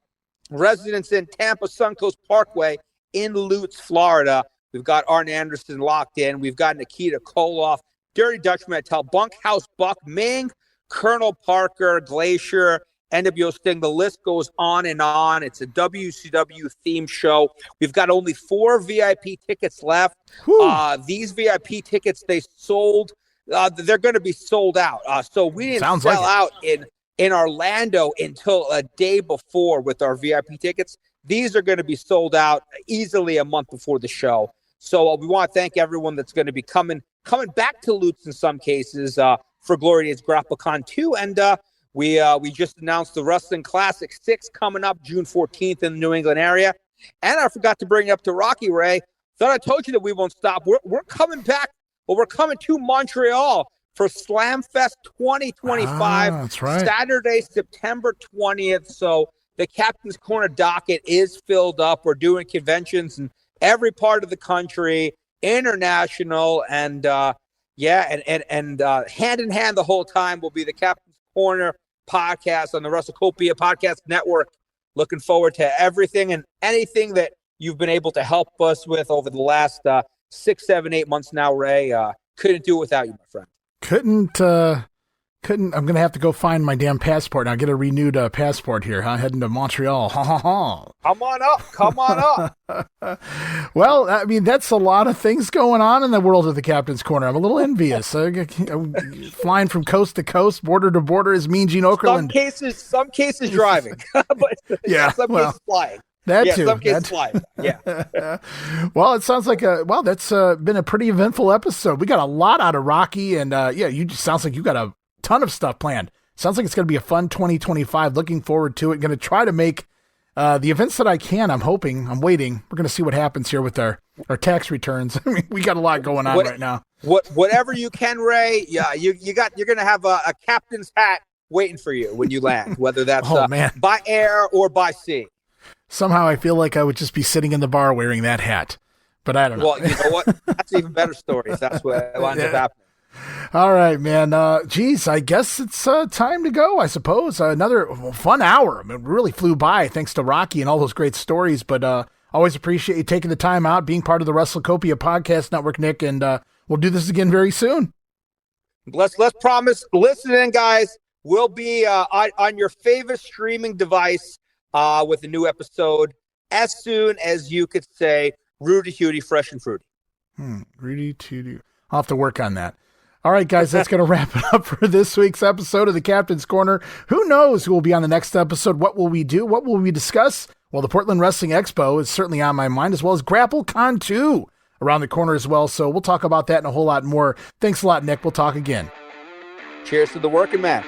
Residence Inn Tampa Suncoast Parkway in Lutz, Florida. We've got Arn Anderson locked in. We've got Nikita Koloff, Dirty Dutchman Mattel, Bunkhouse Buck, Ming, Colonel Parker, Glacier, NWO Sting. The list goes on and on. It's a WCW theme show. We've got only 4 VIP tickets left. These VIP tickets, they sold. They're going to be sold out. So we didn't sell out in Orlando until a day before with our VIP tickets. These are going to be sold out easily a month before the show. So we want to thank everyone that's going to be coming back to Lutz in some cases for Glory Days GrappleCon 2. And we just announced the Wrestling Classic 6 coming up June 14th in the New England area. And I forgot to bring up to Rocky Ray. Thought I told you that we won't stop. We're coming back, but we're coming to Montreal for Slamfest 2025. That's right. Saturday, September 20th. So the Captain's Corner docket is filled up. We're doing conventions in every part of the country, international, and hand in hand the whole time will be the Captain's Corner podcast on the WrestleCopia Podcast Network. Looking forward to everything and anything that you've been able to help us with over the last 6, 7, 8 months now, Ray. Couldn't do it without you, my friend. Couldn't. I'm going to have to go find my damn passport. Now get a renewed passport here, huh? Heading to Montreal. Come on up. Well, I mean, that's a lot of things going on in the world of the Captain's Corner. I'm a little envious. Flying from coast to coast, border to border is Mean Gene Okerlund. Some cases driving, but some cases flying. Some cases flying. Yeah. Well, it sounds like that's been a pretty eventful episode. We got a lot out of Rocky, and sounds like you got a ton of stuff planned. Sounds like it's going to be a fun 2025. Looking forward to it. Going to try to make the events that I can. I'm waiting. We're going to see what happens here with our tax returns. I mean, we got a lot going on right now. Whatever you can, Ray. Yeah, you're going to have a captain's hat waiting for you when you land, whether that's by air or by sea. Somehow I feel like I would just be sitting in the bar wearing that hat, but I don't know. Well, you know what? That's an even better story if that's what winds up happening. All right, man. I guess it's time to go, I suppose. Another fun hour. I mean, it really flew by thanks to Rocky and all those great stories, but always appreciate you taking the time out, being part of the WrestleCopia Podcast Network, Nick, and we'll do this again very soon. Let's promise. Listen in, guys. We'll be on your favorite streaming device with a new episode as soon as you could say Rudy Hootie, fresh and fruity. Rudy Hootie. I'll have to work on that. All right, guys, that's going to wrap it up for this week's episode of the Captain's Corner. Who knows who will be on the next episode? What will we do? What will we discuss? Well, the Portland Wrestling Expo is certainly on my mind, as well as GrappleCon 2 around the corner as well. So we'll talk about that and a whole lot more. Thanks a lot, Nick. We'll talk again. Cheers to the working man.